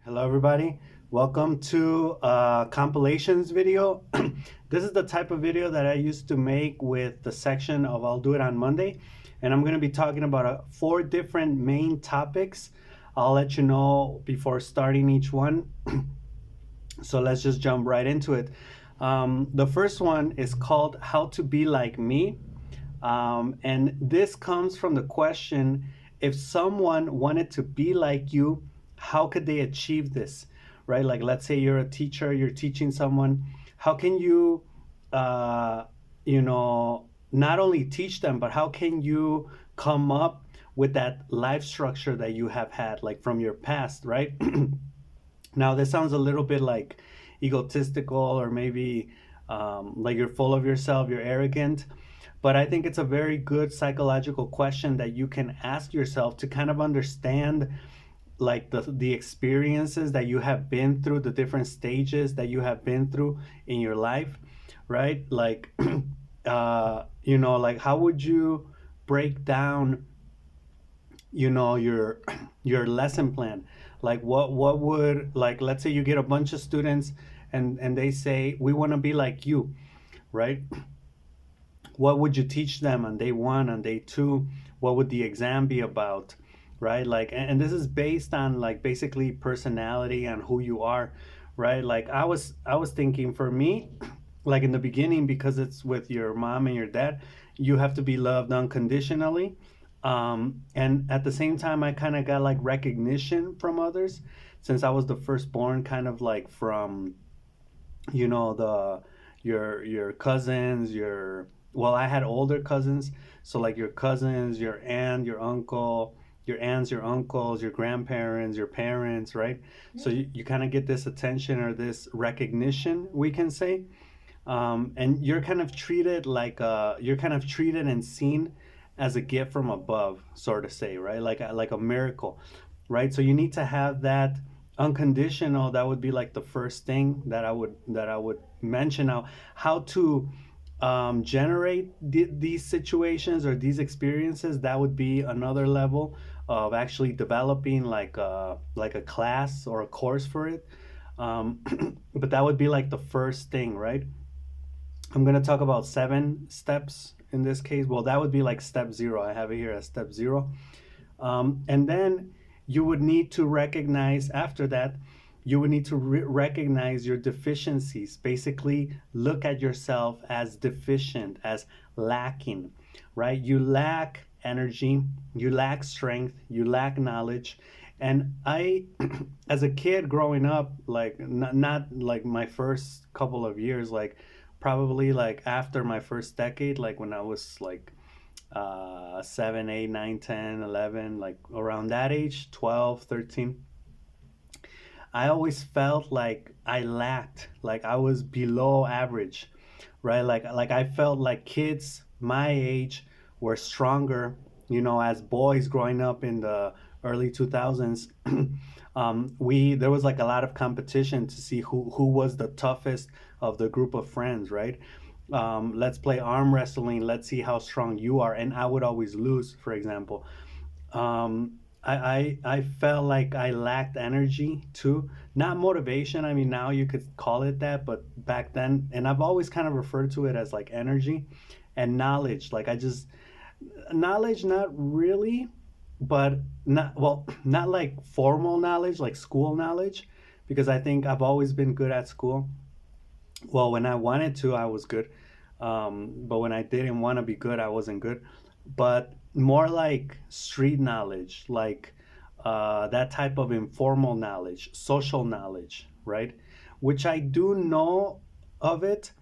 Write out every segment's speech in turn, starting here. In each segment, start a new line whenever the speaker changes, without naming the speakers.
Hello, everybody. Welcome to compilations video. This is the type of video that I used to make with the section of I'll do it on Monday. And I'm going to be talking about four different main topics. I'll let you know before starting each one. So let's just jump right into it. The first one is called How to Be Like Me. And this comes from the question, if someone wanted to be like you, how could they achieve this? Right? Like, let's say you're a teacher, you're teaching someone. How can you, uh, not only teach them, but how can you come up with that life structure that you have had, like from your past, right? Now, this sounds a little bit like egotistical, or maybe like you're full of yourself, you're arrogant. But I think it's a very good psychological question that you can ask yourself to kind of understand like the experiences that you have been through, the different stages that you have been through in your life, right? Like, like how would you break down your your lesson plan? Like what would, like, let's say you get a bunch of students and they say we want to be like you, right? What would you teach them on day one, on day two? What would the exam be about, right? Like, and this is based on like basically personality and who you are, right? Like I was thinking for me, like in the beginning, because it's with your mom and your dad, you have to be loved unconditionally. And at the same time, I kind of got like recognition from others since I was the firstborn, kind of like from, the your cousins, your, well, I had older cousins, so like your cousins, your aunt, your uncle, your aunts, your uncles, your grandparents, your parents, right? So you kind of get this attention or this recognition, we can say. And you're kind of treated like you're kind of treated and seen as a gift from above, sort of say, right? Like a miracle, right? So you need to have that unconditional. That would be like the first thing that I would mention. Now, how to generate these situations or these experiences, that would be another level of actually developing like a class or a course for it. um, but that would be like the first thing, right? I'm going to talk about 7 steps in this case. Well, that would be like step zero. I have it here as step zero. And then you would need to recognize, after that, you would need to recognize your deficiencies. Basically, look at yourself as deficient, as lacking, right? You lack energy, you lack strength, you lack knowledge. And I, as a kid growing up, like not like my first couple of years, like probably like after my first decade, like when I was like 7, 8, 9, 10, 11, like around that age, 12, 13, I always felt like I lacked, like I was below average, right? Like I felt like kids my age were stronger, as boys growing up in the early 2000s. We there was like a lot of competition to see who was the toughest of the group of friends, right? Let's play arm wrestling. Let's see how strong you are, and I would always lose, for example. I felt like I lacked energy too, not motivation. I mean, now you could call it that, but back then, and I've always kind of referred to it as like energy and knowledge. Like I just knowledge, not really, but not, well, not like formal knowledge, like school knowledge, because I think I've always been good at school. Well, when I wanted to, I was good. But when I didn't want to be good, I wasn't good. But more like street knowledge, like that type of informal knowledge, social knowledge, right? Which I do know of it,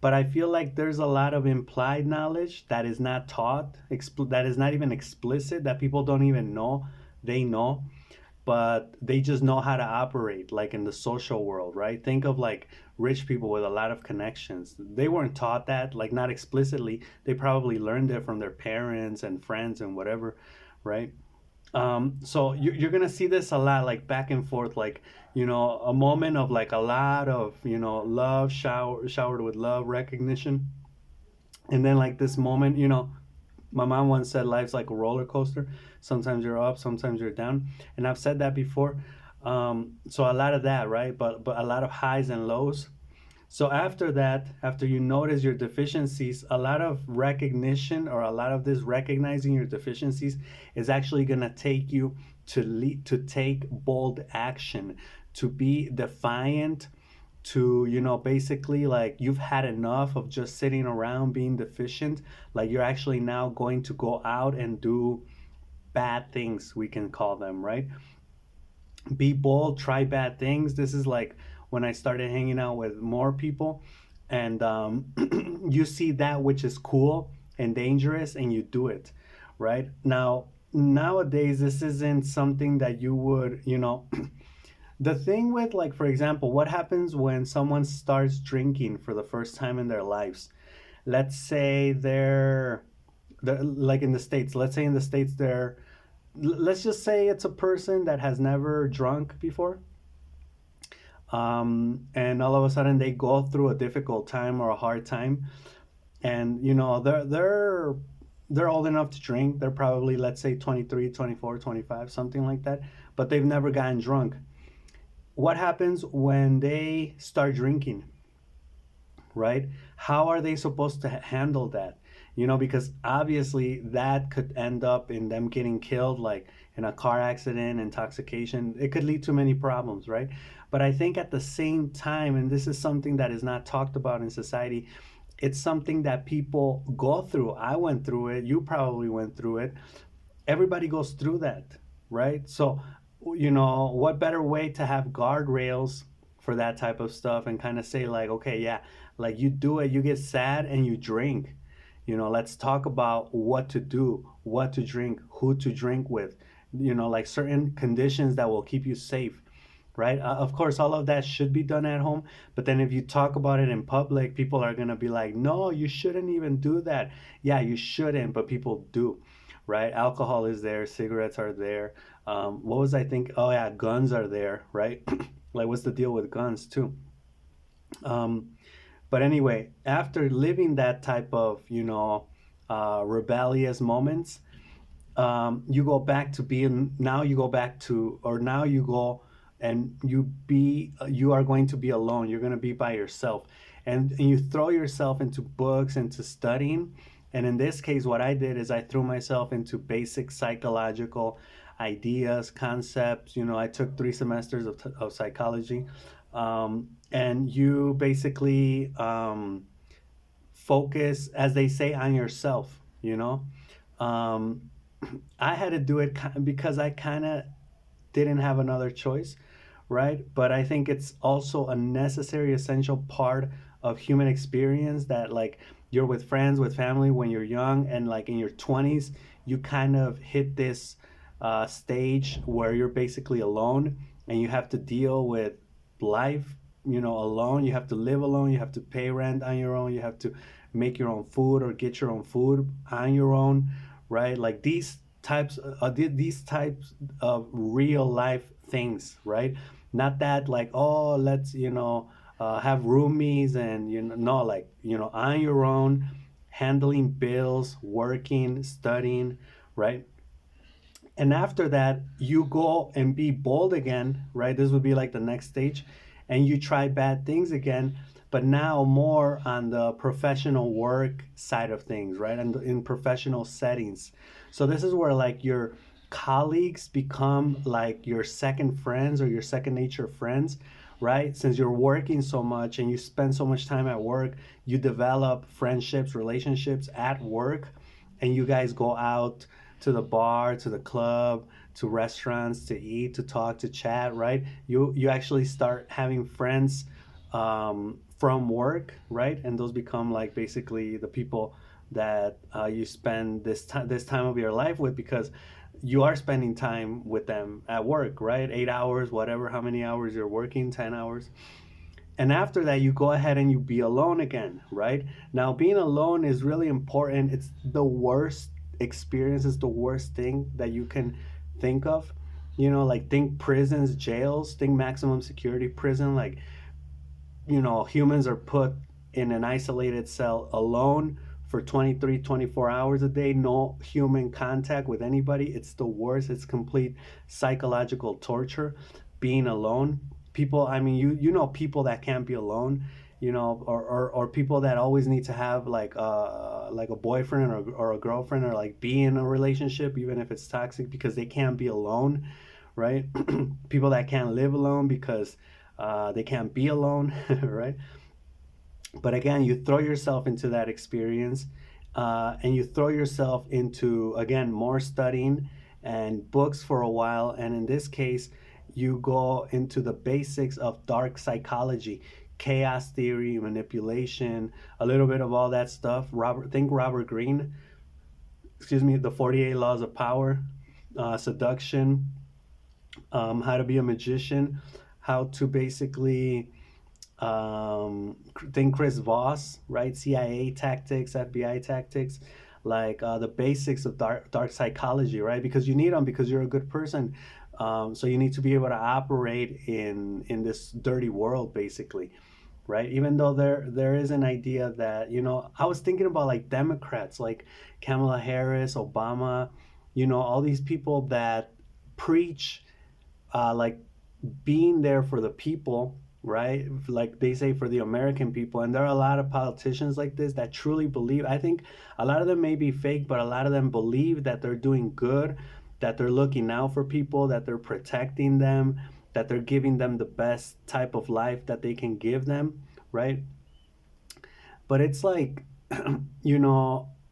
but I feel like there's a lot of implied knowledge that is not taught, that is not even explicit, that people don't even know they know, but they just know how to operate like in the social world, right? Think of like rich people with a lot of connections. They weren't taught that, like not explicitly. They probably learned it from their parents and friends and whatever, right? So you're gonna see this a lot, like back and forth, like a moment of like a lot of love, showered with love, recognition, and then like this moment, my mom once said life's like a roller coaster. Sometimes you're up, sometimes you're down. And I've said that before. So a lot of that, right? But a lot of highs and lows. So after that, after you notice your deficiencies, a lot of recognition, or a lot of this recognizing your deficiencies, is actually going to take you to take bold action, to be defiant, to, basically, like, you've had enough of just sitting around being deficient. Like, you're actually now going to go out and do bad things, we can call them, right? Be bold, try bad things. This is like when I started hanging out with more people, and you see that which is cool and dangerous, and you do it, right? Now, nowadays, this isn't something that you would, the thing with, like, for example, what happens when someone starts drinking for the first time in their lives? Let's say they're like in the States, let's say in the States, let's just say it's a person that has never drunk before, and all of a sudden they go through a difficult time or a hard time, and they're old enough to drink. They're probably, let's say, 23, 24, 25, something like that, but they've never gotten drunk. What happens when they start drinking, right? How are they supposed to handle that? Because obviously that could end up in them getting killed, like in a car accident, intoxication. It could lead to many problems, right? But I think at the same time, and this is something that is not talked about in society, it's something that people go through. I went through it. You probably went through it. Everybody goes through that, right? So, what better way to have guardrails for that type of stuff, and kind of say, like, okay, yeah, like, you do it, you get sad and you drink. Let's talk about what to do, what to drink, who to drink with, like certain conditions that will keep you safe, right? Of course, all of that should be done at home. But then if you talk about it in public, people are going to be like, no, you shouldn't even do that. Yeah, you shouldn't, but people do, right? Alcohol is there, cigarettes are there. What was I think? Oh, yeah, guns are there, right? Like, what's the deal with guns, too? Um, but anyway, after living that type of, rebellious moments, you go back to being, now you go back to, or now you go and you are going to be alone. You're going to be by yourself. And you throw yourself into books, into studying. And in this case, what I did is I threw myself into basic psychological ideas, concepts. I took 3 semesters of psychology. And you basically focus, as they say, on yourself, Um, I had to do it because I kind of didn't have another choice, right? But I think it's also a necessary, essential part of human experience, that, like, you're with friends, with family when you're young, and, like, in your 20s, you kind of hit this stage where you're basically alone, and you have to deal with life, alone. You have to live alone. You have to pay rent on your own. You have to make your own food or get your own food on your own, right? Like, these types of real life things, right? Not that, like, oh, let's, have roomies, and, no, like, on your own, handling bills, working, studying, right? And after that, you go and be bold again, right? This would be like the next stage, and you try bad things again, but now more on the professional work side of things, right? And in professional settings. So this is where, like, your colleagues become like your second friends, or your second nature friends, right? Since you're working so much and you spend so much time at work, you develop friendships, relationships at work, and you guys go out to the bar, to the club, to restaurants, to eat, to talk, to chat, right? You actually start having friends from work, right? And those become, like, basically the people that you spend this time of your life with, because you are spending time with them at work, right? 8 hours, whatever, how many hours you're working, 10 hours. And after that, you go ahead and you be alone again, right? Now, being alone is really important. It's the worst experience, it's the worst thing that you can think of. Like, think prisons, jails, think maximum security prison. Like, humans are put in an isolated cell alone for 23, 24 hours a day, no human contact with anybody. It's the worst. It's complete psychological torture. being alone. People, I mean, you know people that can't be alone, or people that always need to have like a boyfriend or a girlfriend, or like be in a relationship even if it's toxic, because they can't be alone, right? People that can't live alone because they can't be alone, right? But again, you throw yourself into that experience, and you throw yourself into, again, more studying and books for a while. And in this case, you go into the basics of dark psychology, chaos theory, manipulation, a little bit of all that stuff. Robert Greene, excuse me, the 48 laws of power, seduction, how to be a magician, how to basically think Chris Voss, right? CIA tactics, FBI tactics, like the basics of dark psychology, right? Because you need them because you're a good person. So you need to be able to operate in this dirty world, basically, right? Even though there is an idea that, I was thinking about like Democrats, like Kamala Harris, Obama, all these people that preach like being there for the people, right? Like they say, for the American people. And there are a lot of politicians like this that truly believe. I think a lot of them may be fake, but a lot of them believe that they're doing good, that they're looking out for people, that they're protecting them, that they're giving them the best type of life that they can give them, right? But it's like,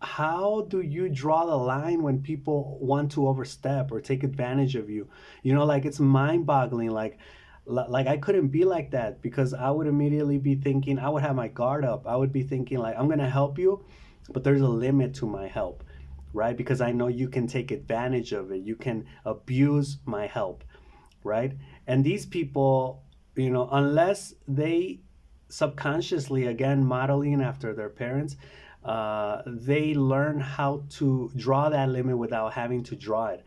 how do you draw the line when people want to overstep or take advantage of you? Like it's mind boggling. Like I couldn't be like that, because I would immediately be thinking, I would have my guard up. I would be thinking like, I'm going to help you, but there's a limit to my help, right? Because I know you can take advantage of it. You can abuse my help, right? And these people, unless they subconsciously, again, modeling after their parents, they learn how to draw that limit without having to draw it.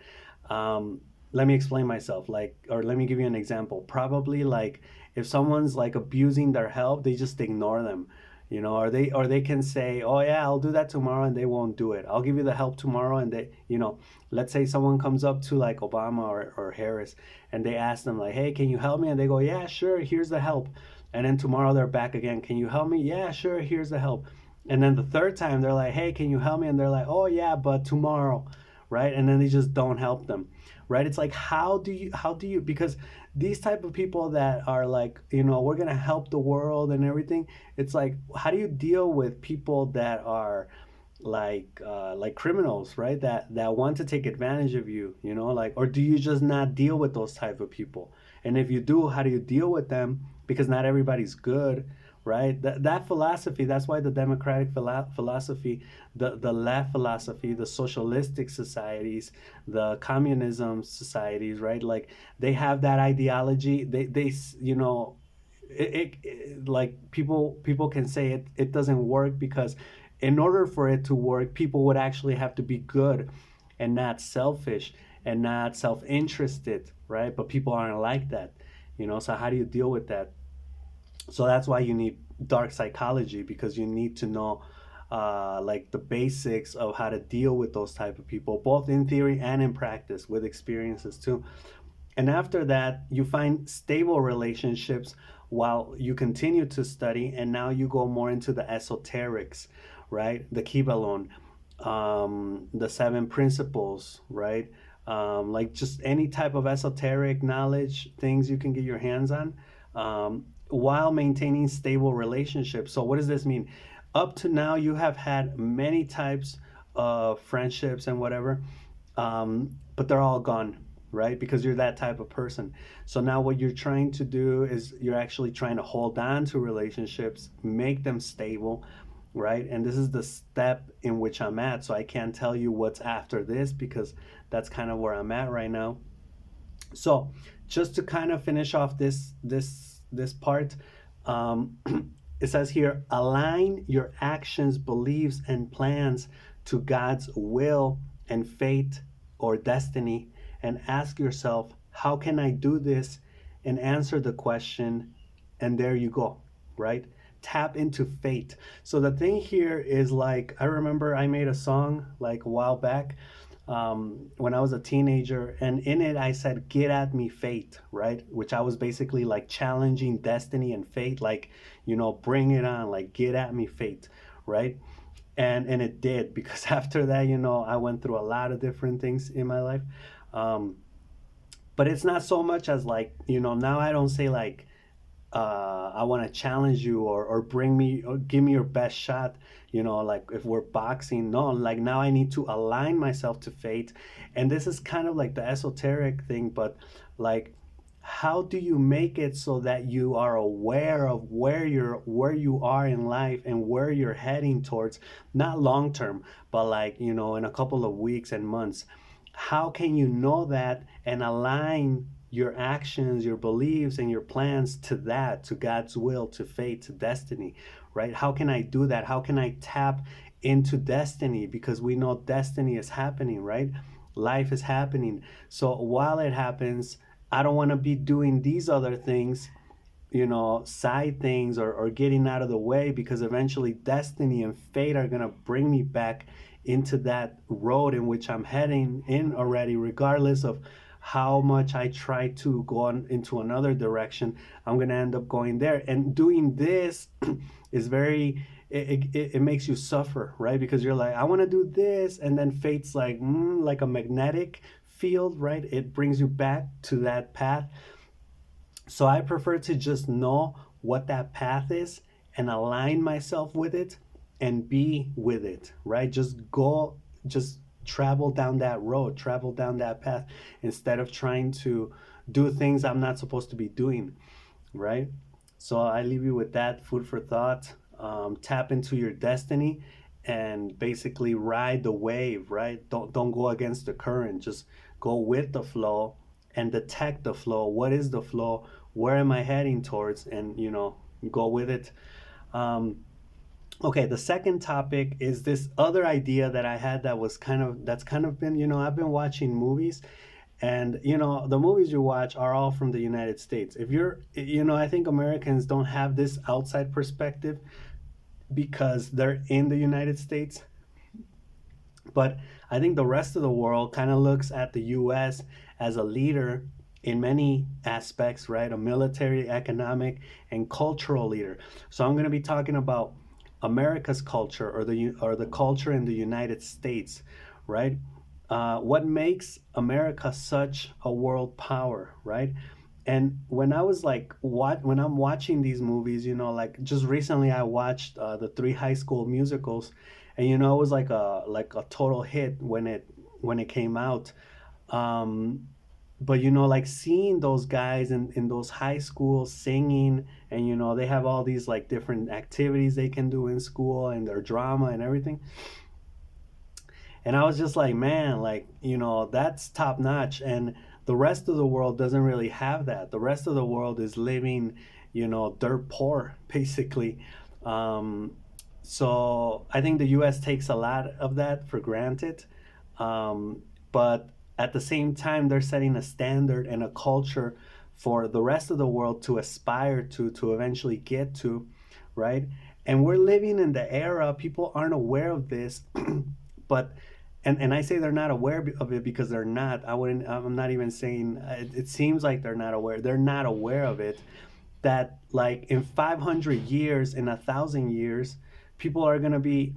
Let me explain myself, or let me give you an example. Probably like if someone's like abusing their help, they just ignore them, or they can say, oh yeah, I'll do that tomorrow, and they won't do it. I'll give you the help tomorrow, and let's say someone comes up to like Obama or Harris, and they ask them like, hey, can you help me? And they go, yeah, sure, here's the help. And then tomorrow they're back again, can you help me? Yeah, sure, here's the help. And then the third time they're like, hey, can you help me? And they're like, oh yeah, but tomorrow, right? And then they just don't help them, right? It's like, how do you, because these type of people that are like, we're gonna help the world and everything, it's like, how do you deal with people that are like criminals, right? That want to take advantage of you, like, or do you just not deal with those type of people? And if you do, how do you deal with them? Because not everybody's good, right? That philosophy, that's why the democratic philosophy, the left philosophy, the socialistic societies, the communism societies, right? Like they have that ideology. They like people can say it doesn't work, because in order for it to work, people would actually have to be good and not selfish and not self-interested, right? But people aren't like that, so how do you deal with that? So that's why you need dark psychology, because you need to know like the basics of how to deal with those type of people, both in theory and in practice, with experiences too. And after that, you find stable relationships while you continue to study, and now you go more into the esoterics, right? The Kibbalon, the seven principles, right? Like just any type of esoteric knowledge, things you can get your hands on, while maintaining stable relationships. So what does this mean? Up to now, you have had many types of friendships and whatever, but they're all gone, right? Because you're that type of person. So now what you're trying to do is you're actually trying to hold on to relationships, make them stable, right? And this is the step in which I'm at. So I can't tell you what's after this, because that's kind of where I'm at right now. So just to kind of finish off this part, um, it says here, align your actions, beliefs, and plans to God's will and fate or destiny, and ask yourself, how can I do this? And answer the question, and there you go, right? Tap into fate. So the thing here is, like, I remember I made a song like a while back, when I was a teenager, and in it I said, "Get at me, fate," right? Which I was basically like challenging destiny and fate, like, bring it on, like, get at me, fate, right? And it did, because after that, I went through a lot of different things in my life. Um, but it's not so much as like, now I don't say like, I want to challenge you, or bring me, or give me your best shot, like if we're boxing. No, like now I need to align myself to fate. And this is kind of like the esoteric thing, but like, how do you make it so that you are aware of where you are in life and where you're heading towards, not long term, but like, in a couple of weeks and months? How can you know that and align your actions, your beliefs, and your plans to that, to God's will, to fate, to destiny, right? How can I do that? How can I tap into destiny? Because we know destiny is happening, right? Life is happening. So while it happens, I don't want to be doing these other things, side things, or getting out of the way, because eventually destiny and fate are going to bring me back into that road in which I'm heading in already, regardless of how much I try to go on into another direction. I'm going to end up going there. And doing this is very, it makes you suffer, right? Because you're like, I want to do this. And then fate's like a magnetic field, right? It brings you back to that path. So I prefer to just know what that path is and align myself with it and be with it, right? Just travel down that road, travel down that path, instead of trying to do things I'm not supposed to be doing, right? So I leave you with that food for thought. Tap into your destiny and basically ride the wave, right? Don't go against the current. Just go with the flow and detect the flow. What is the flow? Where am I heading towards? And go with it. Um, okay, the second topic is this other idea that I had that's kind of been, I've been watching movies, and the movies you watch are all from the United States. If you're, I think Americans don't have this outside perspective because they're in the United States. But I think the rest of the world kind of looks at the US as a leader in many aspects, right? A military, economic, and cultural leader. So I'm going to be talking about America's culture, or the culture in the United States, right? What makes America such a world power, right? And when I was like, when I'm watching these movies, like just recently I watched the three High School Musicals, and it was like a total hit when it came out. Um, but like seeing those guys in those high schools singing, and they have all these like different activities they can do in school, and their drama and everything. And I was just like, man, like, that's top notch. And the rest of the world doesn't really have that. The rest of the world is living, dirt poor, basically. Um, so I think the US takes a lot of that for granted. But at the same time, they're setting a standard and a culture for the rest of the world to aspire to eventually get to, right? And we're living in the era, people aren't aware of this, but and I say they're not aware of it because they're not. I'm not even saying it seems like they're not aware. They're not aware of it, that like in 500 years, in 1,000 years, people are going to be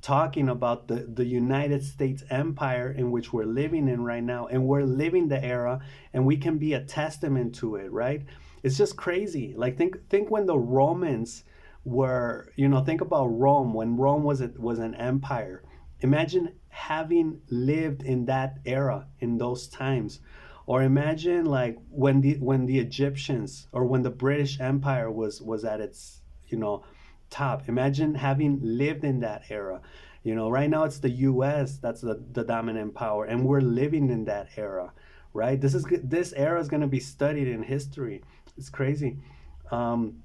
talking about the United States empire in which we're living in right now, and we're living the era, and we can be a testament to it, right? It's just crazy. Like think when the Romans were, think about Rome, when Rome was an empire. Imagine having lived in that era, in those times. Or imagine like when the Egyptians, or when the British Empire was at its, top. Imagine having lived in that era. Right now it's the US that's the dominant power, and we're living in that era, right? This era is going to be studied in history. It's crazy. Um,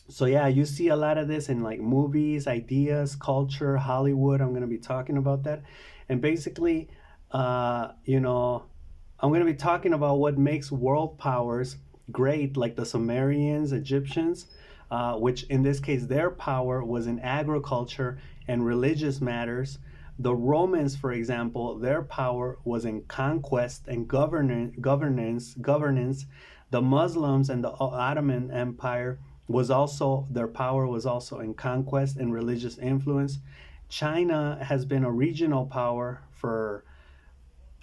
so yeah, you see a lot of this in like movies, ideas, culture, Hollywood. I'm going to be talking about that. And basically, uh, you know, I'm going to be talking about what makes world powers great, like the Sumerians, Egyptians, which in this case, their power was in agriculture and religious matters, The Romans, for example, their power was in conquest and governance. The Muslims and the Ottoman Empire was also, their power was also in conquest and religious influence. China has been a regional power for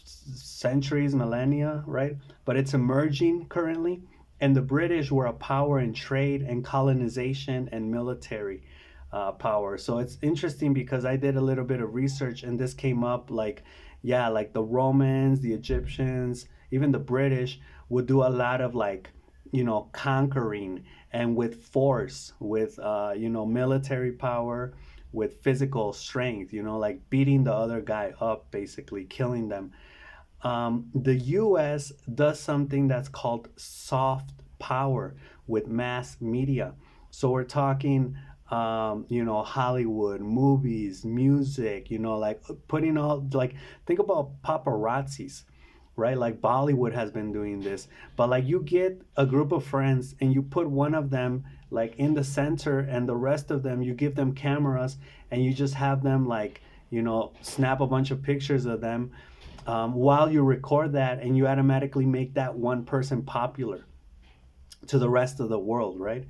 centuries, millennia, right? But it's emerging currently. And the British were a power in trade and colonization and military power. So it's interesting because I did a little bit of research and this came up like, yeah, like the Romans, the Egyptians, even the British would do a lot of like, conquering and with force, with, military power, with physical strength, like beating the other guy up, basically killing them. The US does something that's called soft power with mass media. So we're talking, Hollywood, movies, music, like putting all, like, think about paparazzis, right? Like Bollywood has been doing this. But like you get a group of friends and you put one of them like in the center and the rest of them, you give them cameras and you just have them like, snap a bunch of pictures of them while you record that, and you automatically make that one person popular to the rest of the world, right?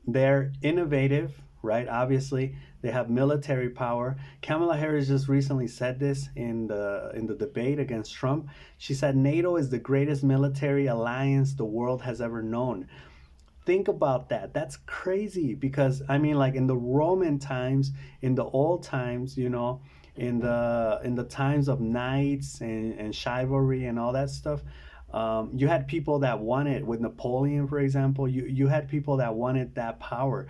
They're innovative, right? Obviously, they have military power. Kamala Harris just recently said this in the debate against Trump. She said NATO is the greatest military alliance the world has ever known. Think about that. That's crazy because I mean, like in the Roman times, in the old times, in the times of knights and chivalry and all that stuff, you had people that wanted, with Napoleon, for example, you had people that wanted that power.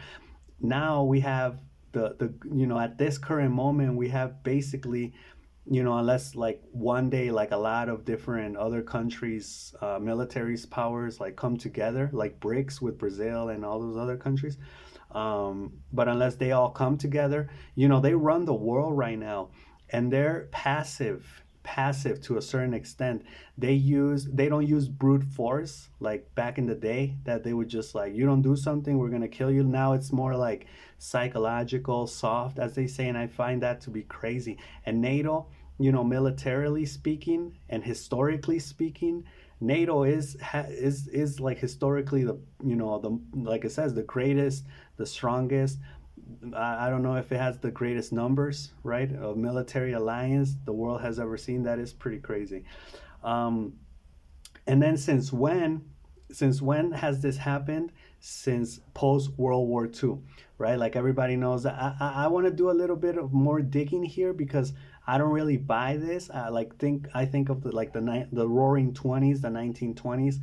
Now we have at this current moment we have basically, unless like one day like a lot of different other countries militaries powers like come together like BRICS with Brazil and all those other countries, but unless they all come together, they run the world right now, and they're passive to a certain extent. They don't use brute force like back in the day, that they would just like, you don't do something, we're gonna kill you. Now it's more like psychological, soft, as they say, and I find that to be crazy. And NATO, militarily speaking and historically speaking, NATO is like historically the like it says, the greatest, the strongest. I don't know if it has the greatest numbers, right, of military alliance the world has ever seen. That is pretty crazy. Um, and then since when has this happened? Since post World War II, right? Like everybody knows that I want to do a little bit of more digging here because I don't really buy this. I think of the Roaring Twenties, the 1920s,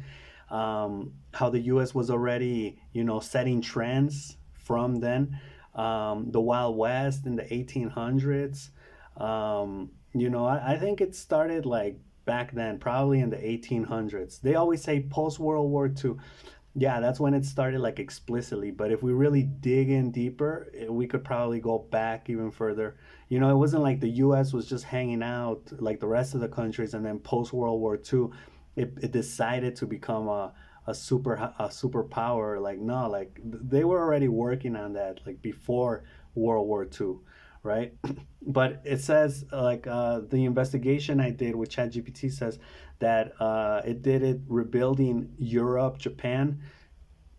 how the U.S. was already setting trends from then. The Wild West in the 1800s. I think it started like back then, probably in the 1800s. They always say post World War II. Yeah, that's when it started like explicitly. But if we really dig in deeper, we could probably go back even further. It wasn't like the US was just hanging out like the rest of the countries, and then post World War II, it decided to become a superpower. Like, no, like they were already working on that like before World War II, right? But it says like the investigation I did with ChatGPT says that it did it rebuilding Europe, Japan,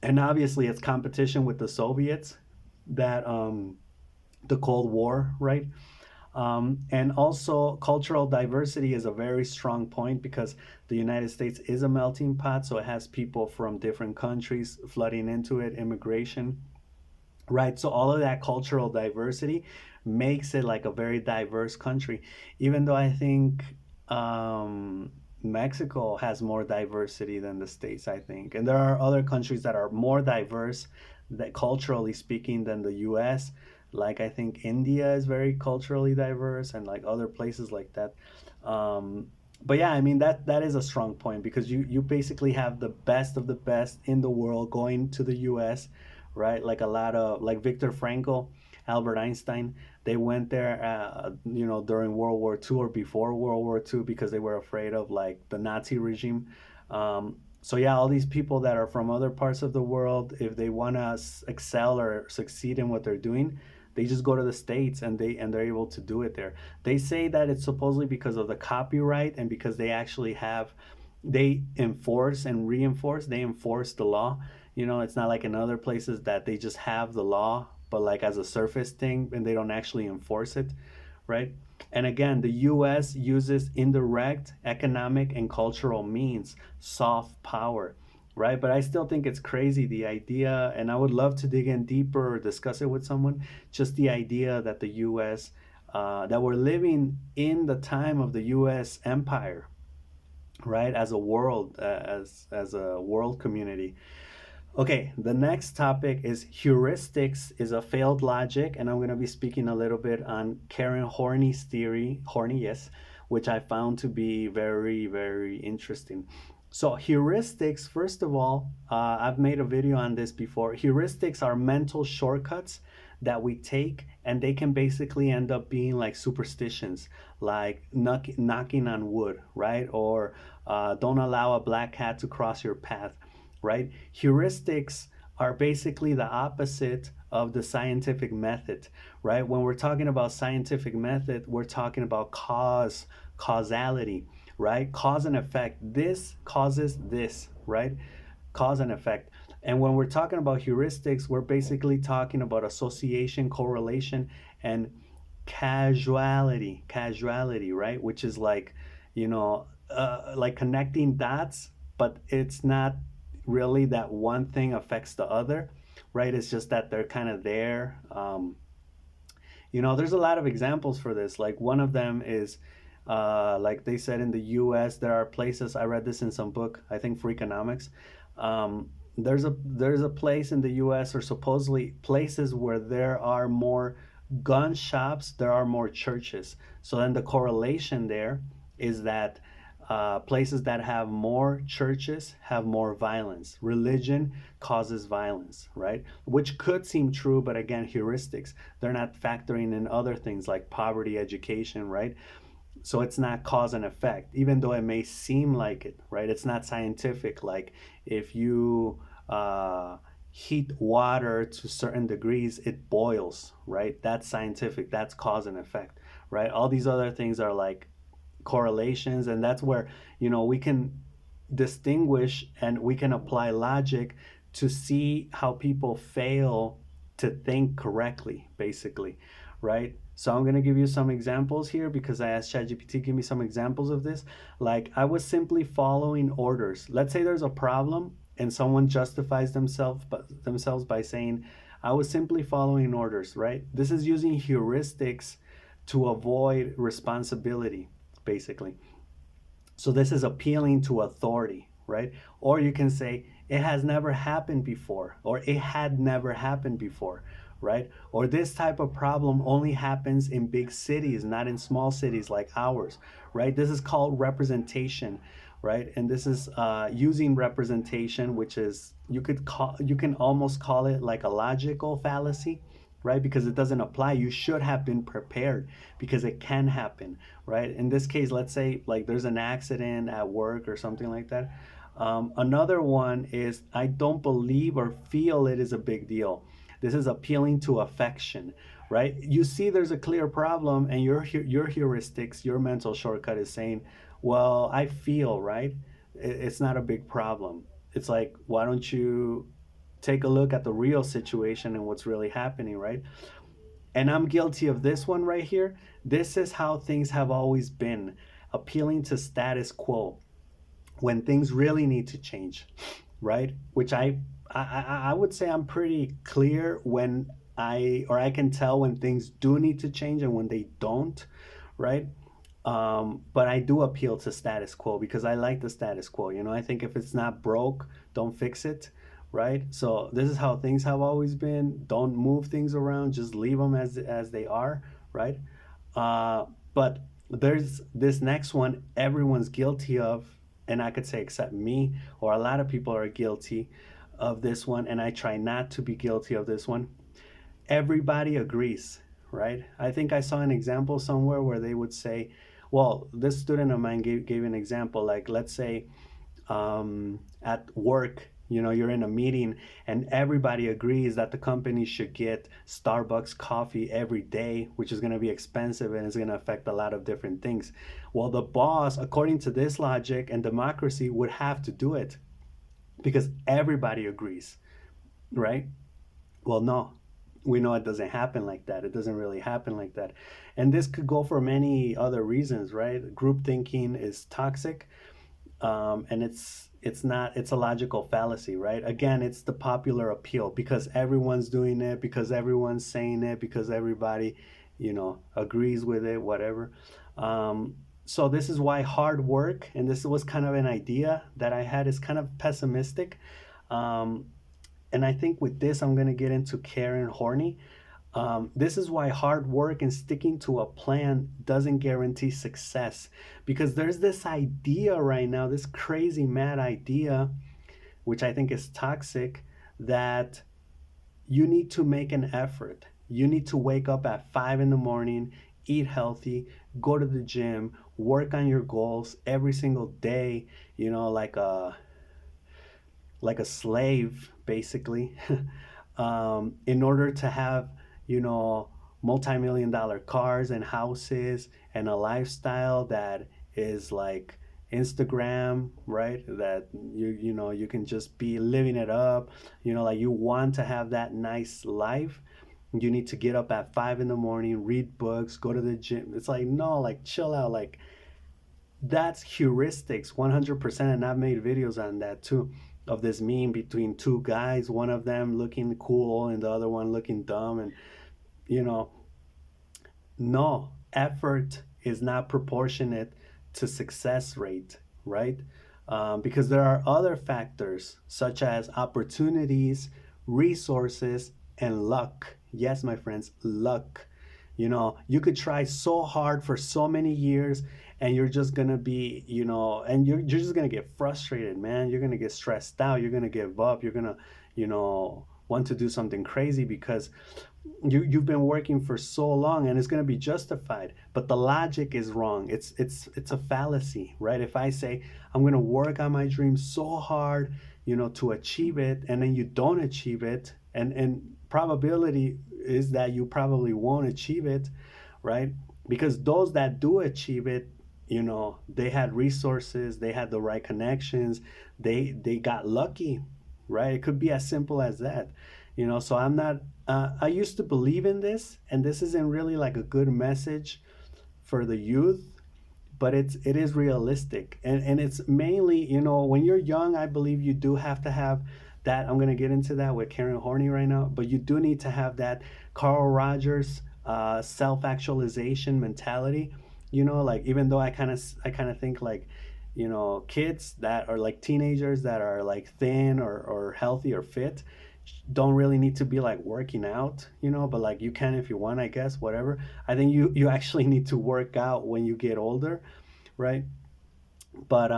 and obviously it's competition with the Soviets, that the Cold War, right? And also, cultural diversity is a very strong point because the United States is a melting pot, so it has people from different countries flooding into it, immigration, right? So, all of that cultural diversity makes it like a very diverse country, even though I think Mexico has more diversity than the States, I think. And there are other countries that are more diverse, that culturally speaking, than the US. Like I think India is very culturally diverse, and like other places like that. But yeah, I mean that is a strong point because you basically have the best of the best in the world going to the US, right? Like a lot of like Viktor Frankl, Albert Einstein, they went there, during World War II or before World War II because they were afraid of like the Nazi regime. So yeah, all these people that are from other parts of the world, if they want to excel or succeed in what they're doing, They just go to the States and they're able to do it there. They say that it's supposedly because of the copyright and because they actually have, they enforce and reinforce, they enforce the law. You know, it's not like in other places that they just have the law, but like as a surface thing and they don't actually enforce it, right? And again, the US uses indirect economic and cultural means, soft power, right? But I still think it's crazy the idea, and I would love to dig in deeper or discuss it with someone. Just the idea that the US, that we're living in the time of the US empire, right? As a world, as a world community. Okay, the next topic is heuristics is a failed logic, and I'm going to be speaking a little bit on Karen Horney's theory, Horney, yes, which I found to be very, very interesting. So heuristics, first of all, I've made a video on this before. Heuristics are mental shortcuts that we take, and they can basically end up being like superstitions, like knocking on wood, right? Or don't allow a black cat to cross your path, right? Heuristics are basically the opposite of the scientific method, right? When we're talking about scientific method, we're talking about causality, right? Cause and effect. This causes this, right? Cause and effect. And when we're talking about heuristics, we're basically talking about association, correlation, and casuality, right? Which is like, like connecting dots, but it's not really that one thing affects the other, right? It's just that they're kind of there. There's a lot of examples for this. Like one of them is, like they said in the U.S., there are places. I read this in some book, I think for economics. There's a place in the U.S. or supposedly places where there are more gun shops, there are more churches. So then the correlation there is that places that have more churches have more violence. Religion causes violence, right? Which could seem true, but again, heuristics. They're not factoring in other things like poverty, education, right? So it's not cause and effect, even though it may seem like it, right? It's not scientific. Like if you heat water to certain degrees, it boils, right? That's scientific. That's cause and effect, right? All these other things are like correlations, and that's where we can distinguish and we can apply logic to see how people fail to think correctly, basically, right? So I'm going to give you some examples here because I asked ChatGPT give me some examples of this. Like I was simply following orders. Let's say there's a problem and someone justifies themselves by saying I was simply following orders, right? This is using heuristics to avoid responsibility, basically. So this is appealing to authority, right? Or you can say it has never happened before, or it had never happened before, right? Or this type of problem only happens in big cities, not in small cities like ours, right? This is called representation, right? And this is using representation, which is you can almost call it like a logical fallacy, right? Because it doesn't apply. You should have been prepared because it can happen, right? In this case, let's say like there's an accident at work or something like that. Another one is I don't believe or feel it is a big deal. This is appealing to affection, right? You see there's a clear problem and your heuristics, your mental shortcut is saying, well, I feel, right? It's not a big problem. It's like, why don't you take a look at the real situation and what's really happening, right? And I'm guilty of this one right here. This is how things have always been, appealing to status quo when things really need to change, right? Which I would say I'm pretty clear when I can tell when things do need to change and when they don't, right? But I do appeal to status quo because I like the status quo. I think if it's not broke, don't fix it, right? So this is how things have always been. Don't move things around. Just leave them as they are, right? But there's this next one everyone's guilty of, and I could say except me, or a lot of people are guilty of this one, and I try not to be guilty of this one. Everybody agrees, right? I think I saw an example somewhere where they would say, well, this student of mine gave an example, like let's say at work, you're in a meeting and everybody agrees that the company should get Starbucks coffee every day, which is going to be expensive and it's going to affect a lot of different things. Well, the boss, according to this logic and democracy, would have to do it because everybody agrees, right? Well, no, we know it doesn't happen like that. It doesn't really happen like that. And this could go for many other reasons, right? Group thinking is toxic, and it's not, it's a logical fallacy, right? Again, it's the popular appeal because everyone's doing it, because everyone's saying it, because everybody, agrees with it, whatever. So this is why hard work, and this was kind of an idea that I had, is kind of pessimistic. Um, and I think with this, I'm going to get into Karen Horney. This is why hard work and sticking to a plan doesn't guarantee success. Because there's this idea right now, this crazy mad idea, which I think is toxic, that you need to make an effort. You need to wake up at 5 in the morning, eat healthy, go to the gym, work on your goals every single day, like a slave, basically, in order to have, you know, multi-million dollar cars and houses and a lifestyle that is like Instagram, right? That you can just be living it up. Like you want to have that nice life. You need to get up at 5 in the morning, read books, go to the gym. It's like, no, like chill out. Like that's heuristics 100%. And I've made videos on that too, of this meme between two guys, one of them looking cool and the other one looking dumb. And you know no, effort is not proportionate to success rate, right? Because there are other factors such as opportunities, resources, and luck. Yes, my friends, luck. You could try so hard for so many years and you're just gonna be, and you're just gonna get frustrated, man. You're gonna get stressed out. You're gonna give up. You're gonna, want to do something crazy because you've been working for so long and it's going to be justified, but the logic is wrong. It's a fallacy, right? If I say I'm going to work on my dream so hard, to achieve it, and then you don't achieve it, and probability is that you probably won't achieve it, right? Because those that do achieve it, they had resources, they had the right connections, they got lucky, right? It could be as simple as that. So I'm not, I used to believe in this, and this isn't really like a good message for the youth, but it is realistic. And it's mainly, when you're young, I believe you do have to have that. I'm going to get into that with Karen Horney right now, but you do need to have that Carl Rogers self-actualization mentality. Like even though I kind of think like, kids that are like teenagers that are like thin or healthy or fit don't really need to be like working out, but like you can if you want, I guess, whatever. I think you actually need to work out when you get older, right? But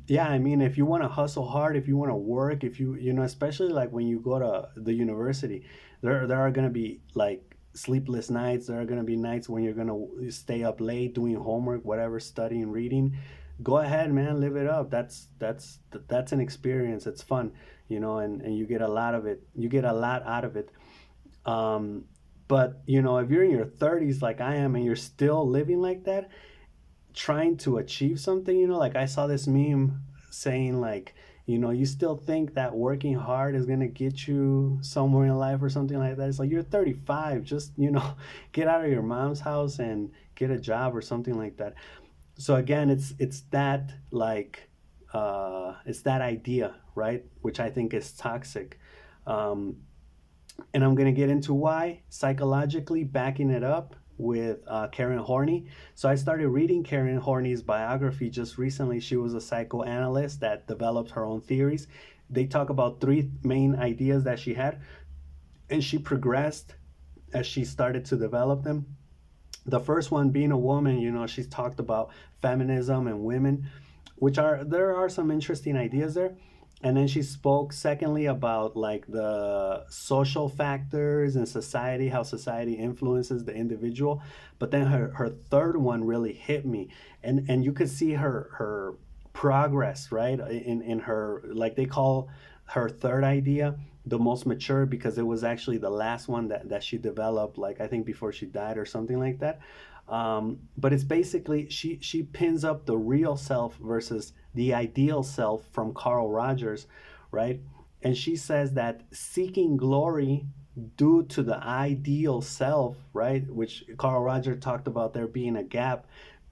yeah, I mean, if you want to hustle hard, if you want to work, if especially like when you go to the university, there are going to be like sleepless nights. There are going to be nights when you're going to stay up late doing homework, whatever, studying, reading. Go ahead, man, live it up. That's an experience. It's fun, and you get a lot of it. You get a lot out of it. But if you're in your 30s like I am and you're still living like that, trying to achieve something, like I saw this meme saying like, you still think that working hard is going to get you somewhere in life or something like that. It's like, you're 35, just, get out of your mom's house and get a job or something like that. So again, it's that like, it's that idea, right? Which I think is toxic. Um, and I'm going to get into why, psychologically backing it up with Karen Horney. So I started reading Karen Horney's biography just recently. She was a psychoanalyst that developed her own theories. They talk about three main ideas that she had, and she progressed as she started to develop them. The first one being a woman, she's talked about feminism and women, there are some interesting ideas there. And then she spoke secondly about like the social factors in society, how society influences the individual. But then her third one really hit me. And you could see her progress, right? In her, like they call her third idea, the most mature, because it was actually the last one that she developed, like I think before she died or something like that. But it's basically she pins up the real self versus the ideal self from Carl Rogers, right? And she says that seeking glory due to the ideal self, right, which Carl Rogers talked about there being a gap,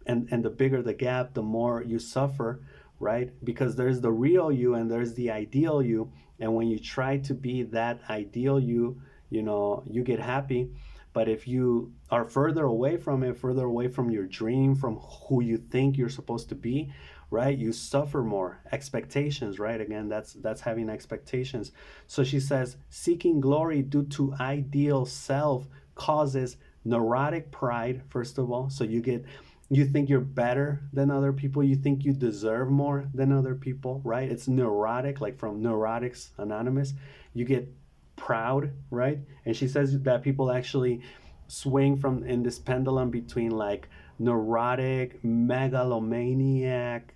and the bigger the gap, the more you suffer, right? Because there's the real you and there's the ideal you, and when you try to be that ideal you, you get happy. But if you are further away from it, further away from your dream, from who you think you're supposed to be, right, you suffer more. Expectations, right? Again, that's having expectations. So she says seeking glory due to ideal self causes neurotic pride, first of all. So you think you're better than other people, you think you deserve more than other people, right? It's neurotic, like from Neurotics Anonymous. You get proud, right? And she says that people actually swing from in this pendulum between like neurotic, megalomaniac,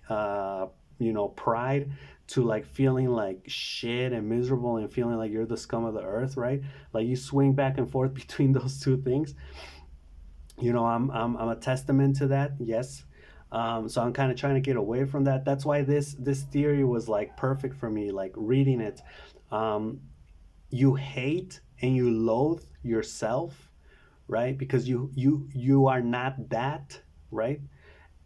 pride, to like feeling like shit and miserable and feeling like you're the scum of the earth, right? Like you swing back and forth between those two things. I'm a testament to that. Yes. So I'm kind of trying to get away from that. That's why this theory was like perfect for me. Like reading it, um, you hate and you loathe yourself, right? Because you are not that, right?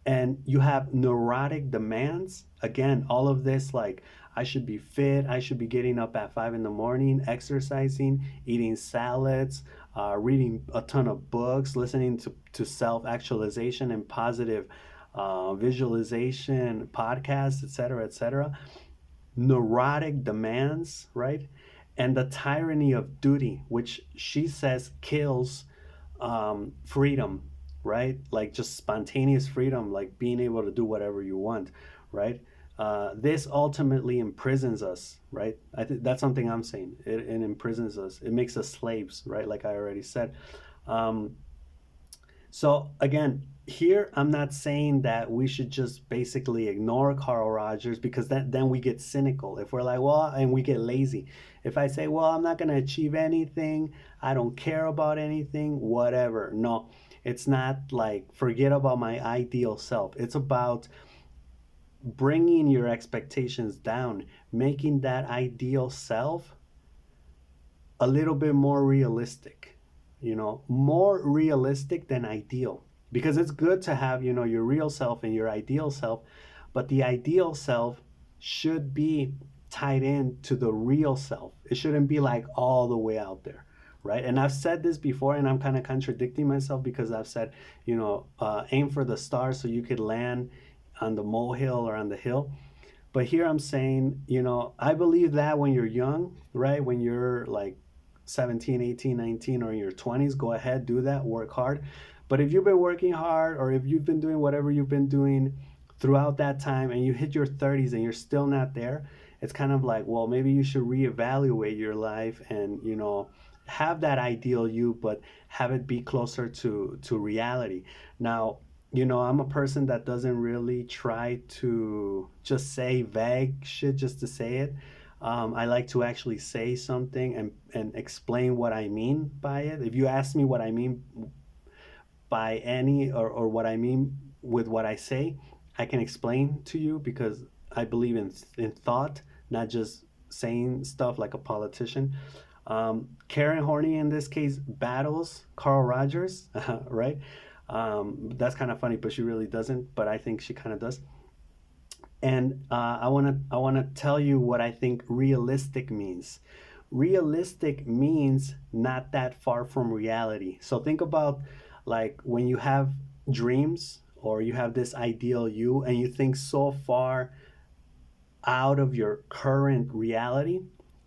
And you have neurotic demands. Again, all of this, like I should be fit, I should be getting up at 5 in the morning, exercising, eating salads, reading a ton of books, listening to self-actualization and positive visualization podcasts, etc., etc. Neurotic demands, right? And the tyranny of duty, which she says kills freedom, right? Like just spontaneous freedom, like being able to do whatever you want, right? This ultimately imprisons us, right? I think that's something I'm saying. It imprisons us. It makes us slaves, right? Like I already said. Um, so again, here I'm not saying that we should just basically ignore Carl Rogers, because then we get cynical. If we're like, well, and we get lazy. If I say, well, I'm not going to achieve anything, I don't care about anything, whatever. No, it's not like forget about my ideal self. It's about bringing your expectations down, making that ideal self a little bit more realistic, more realistic than ideal. Because it's good to have, your real self and your ideal self, but the ideal self should be tied in to the real self. It shouldn't be like all the way out there, right? And I've said this before, and I'm kind of contradicting myself, because I've said, aim for the stars so you could land on the molehill or on the hill. But here I'm saying, I believe that when you're young, right? When you're like 17, 18, 19, or in your 20s, go ahead, do that, work hard. But if you've been working hard, or if you've been doing whatever you've been doing throughout that time, and you hit your 30s and you're still not there, it's kind of like, well, maybe you should reevaluate your life and, have that ideal you, but have it be closer to reality. Now, I'm a person that doesn't really try to just say vague shit just to say it. I like to actually say something and explain what I mean by it. If you ask me what I mean by any, or what I mean with what I say, I can explain to you, because I believe in thought, not just saying stuff like a politician. Karen Horney in this case battles Carl Rogers, right? That's kind of funny, but she really doesn't. But I think she kind of does. And I wanna tell you what I think realistic means. Realistic means not that far from reality. So think about like when you have dreams, or you have this ideal you, and you think so far out of your current reality,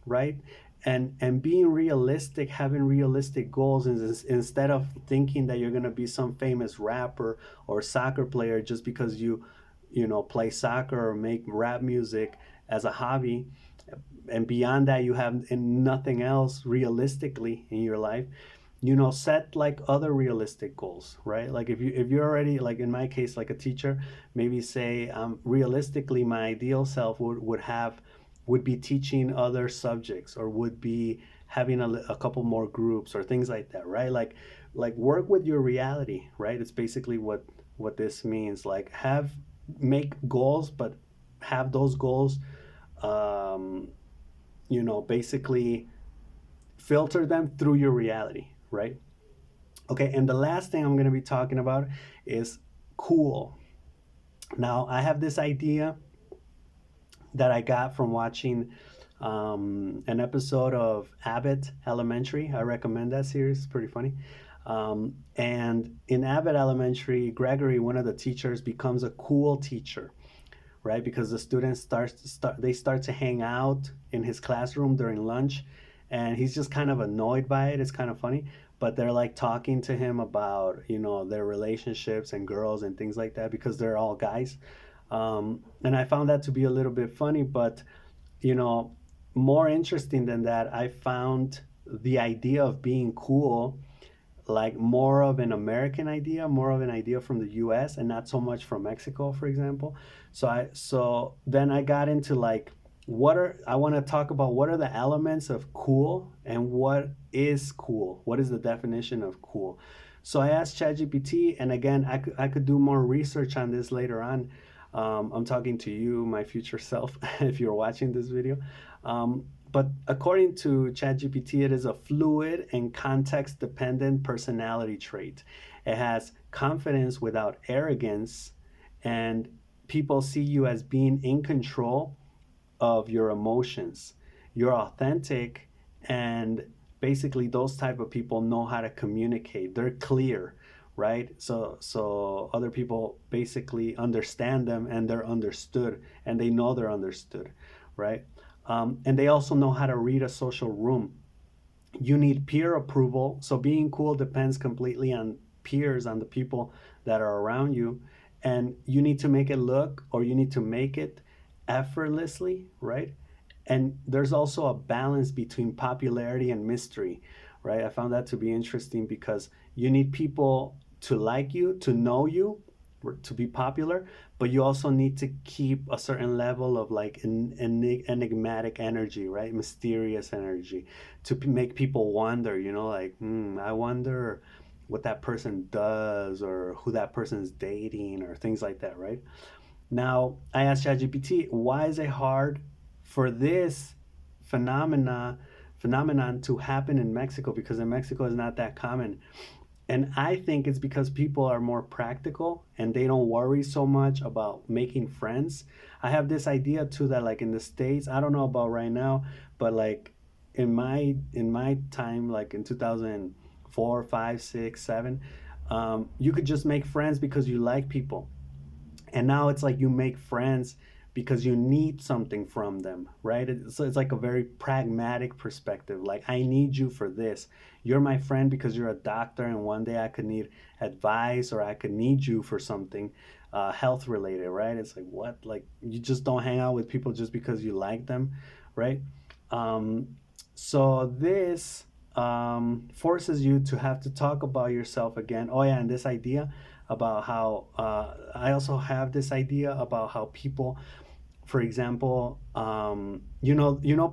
right? And being realistic, having realistic goals, is instead of thinking that you're going to be some famous rapper or soccer player just because you play soccer or make rap music as a hobby, and beyond that you have nothing else realistically in your life. Set like other realistic goals, right? Like if you're already, like in my case, like a teacher, maybe say, realistically my ideal self would be teaching other subjects or would be having a couple more groups or things like that, right? Like work with your reality, right? It's basically what this means. Like make goals, but have those goals, um, basically filter them through your reality, right? Okay, and the last thing I'm going to be talking about is cool. Now, I have this idea that I got from watching an episode of Abbott Elementary. I recommend that series, it's pretty funny. And in Abbott Elementary, Gregory, one of the teachers, becomes a cool teacher, right? Because the students start to hang out in his classroom during lunch, and he's just kind of annoyed by it. It's kind of funny, but they're like talking to him about their relationships and girls and things like that because they're all guys. And I found that to be a little bit funny, but you know, more interesting than that, I found the idea of being cool like more of an American idea, more of an idea from the US and not so much from Mexico, for example. So then I got into like I want to talk about what are the elements of cool and what is cool? What is the definition of cool? So I asked ChatGPT, and again, I could do more research on this later on. I'm talking to you, my future self, if you're watching this video. But according to ChatGPT, it is a fluid and context dependent personality trait. It has confidence without arrogance, and people see you as being in control of your emotions. You're authentic, and basically those type of people know how to communicate. They're clear, right? So other people basically understand them, and they're understood, and they know they're understood, right? And they also know how to read a social room. You need peer approval. So being cool depends completely on peers, on the people that are around you. And you need to make it look, or you need to make it effortlessly, right? And there's also a balance between popularity and mystery, right? I found that to be interesting because you need people to like you, to know you, to be popular, but you also need to keep a certain level of like enigmatic energy, right? Mysterious energy to make people wonder, like, I wonder what that person does or who that person's dating or things like that, right? Now, I asked ChatGPT, why is it hard for this phenomena phenomenon to happen in Mexico? Because in Mexico is not that common. And I think it's because people are more practical and they don't worry so much about making friends. I have this idea too that like in the States, I don't know about right now, but like in my time, like in 2004, 5, 6, 7, you could just make friends because you like people. And now it's like you make friends because you need something from them, right? So it's like a very pragmatic perspective. Like, I need you for this. You're my friend because you're a doctor, and one day I could need advice or I could need you for something health related, right? It's like, what? Like, you just don't hang out with people just because you like them, right? Um, so this forces you to have to talk about yourself again. Oh, yeah, and this idea about how I also have this idea about how people, for example,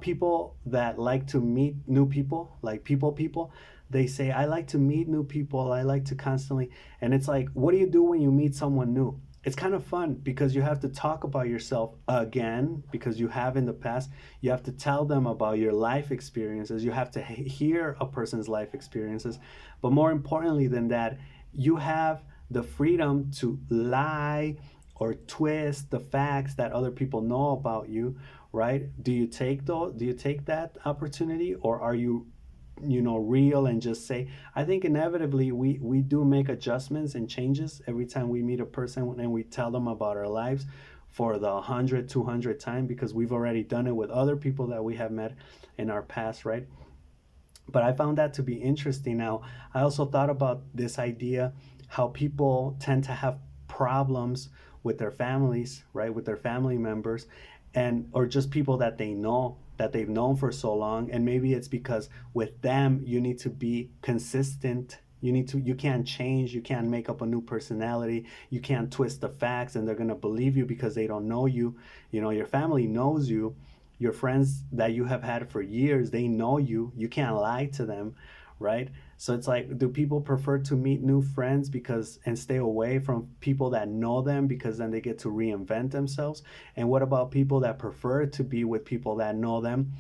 people that like to meet new people, like people, they say, I like to meet new people. I like to constantly, and it's like, what do you do when you meet someone new? It's kind of fun because you have to talk about yourself again because you have in the past. You have to tell them about your life experiences. You have to hear a person's life experiences. But more importantly than that, you have the freedom to lie or twist the facts that other people know about you, right? Do you take that opportunity, or are you real and just say? I think inevitably we do make adjustments and changes every time we meet a person and we tell them about our lives for the 100 200 time, because we've already done it with other people that we have met in our past, right? But I found that to be interesting. Now, I also thought about this idea how people tend to have problems with their families, right? With their family members, and or just people that they know, that they've known for so long. And maybe it's because with them you need to be consistent. You can't change, you can't make up a new personality, you can't twist the facts and they're going to believe you because they don't know you. Your family knows you, your friends that you have had for years, they know you. You can't lie to them, right? So it's like, do people prefer to meet new friends because and stay away from people that know them because then they get to reinvent themselves? And what about people that prefer to be with people that know them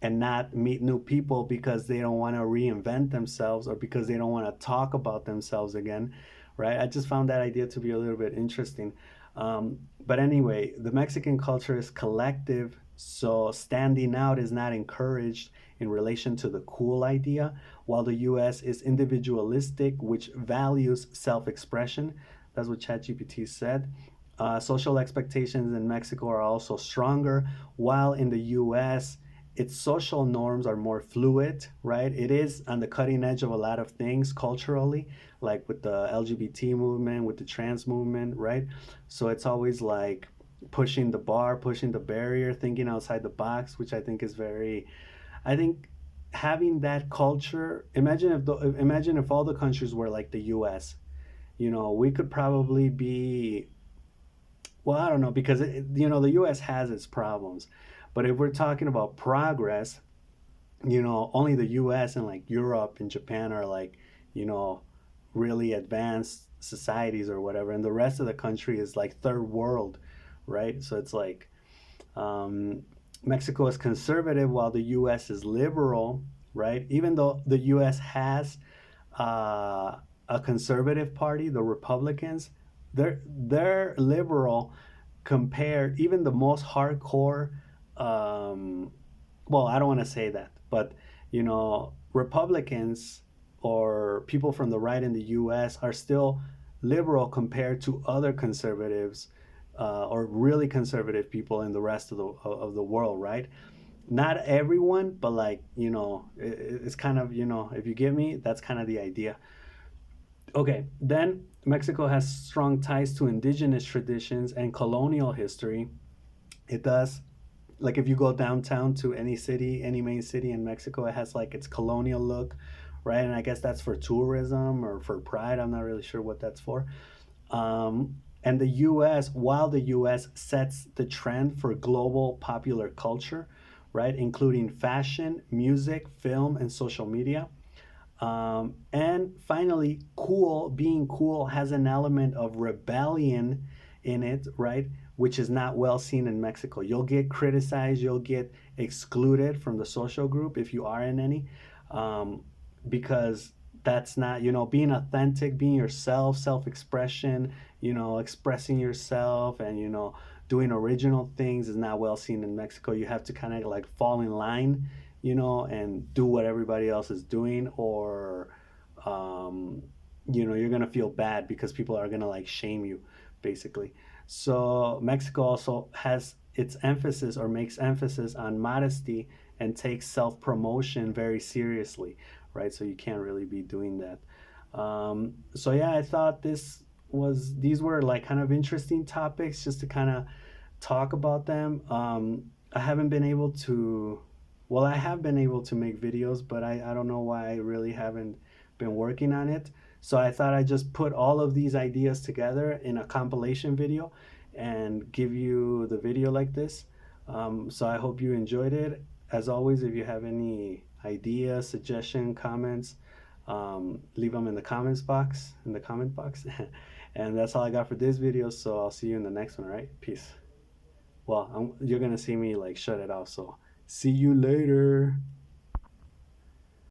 and not meet new people because they don't want to reinvent themselves or because they don't want to talk about themselves again, right? I just found that idea to be a little bit interesting. But anyway, the Mexican culture is collective, so standing out is not encouraged in relation to the cool idea, while the US is individualistic, which values self expression. That's what ChatGPT said. Social expectations in Mexico are also stronger, while in the US, its social norms are more fluid, right? It is on the cutting edge of a lot of things culturally, like with the LGBT movement, with the trans movement, right? So it's always like pushing the bar, pushing the barrier, thinking outside the box, which I think is very, I think having that culture, imagine if all the countries were like the US, we could probably be, well, I don't know, because the US has its problems. But if we're talking about progress, only the US and like Europe and Japan are like, you know, really advanced societies or whatever, and the rest of the country is like third world, right? So it's like um, Mexico is conservative while the US is liberal, right? Even though the US has a conservative party, the Republicans, they're liberal compared even the most hardcore um, well, I don't want to say that, but Republicans or people from the right in the U.S. are still liberal compared to other conservatives or really conservative people in the rest of the world, right? Not everyone, but like it's kind of if you give me, that's kind of the idea. Okay, then Mexico has strong ties to indigenous traditions and colonial history. It does, like if you go downtown to any city, any main city in Mexico, it has like its colonial look, right? And I guess that's for tourism or for pride. I'm not really sure what that's for. And the US, while the US sets the trend for global popular culture, right, including fashion, music, film, and social media. And finally, being cool has an element of rebellion in it, right? Which is not well seen in Mexico. You'll get criticized, you'll get excluded from the social group if you are in any, um, because that's not, being authentic, being yourself, self expression, expressing yourself and, doing original things is not well seen in Mexico. You have to kind of like fall in line, and do what everybody else is doing, or, um, you're going to feel bad because people are going to like shame you, basically. So Mexico also has its emphasis or makes emphasis on modesty and takes self promotion very seriously, right? So you can't really be doing that. So yeah, I thought these were like kind of interesting topics just to kind of talk about them. I haven't been able to, well, I have been able to make videos, but I don't know why I really haven't been working on it. So I thought I'd just put all of these ideas together in a compilation video and give you the video like this. So I hope you enjoyed it. As always, if you have any ideas, suggestion, comments, leave them in the comments box, in the comment box. And that's all I got for this video. So I'll see you in the next one, all right? Peace. Well, you're gonna see me like shut it off. So see you later.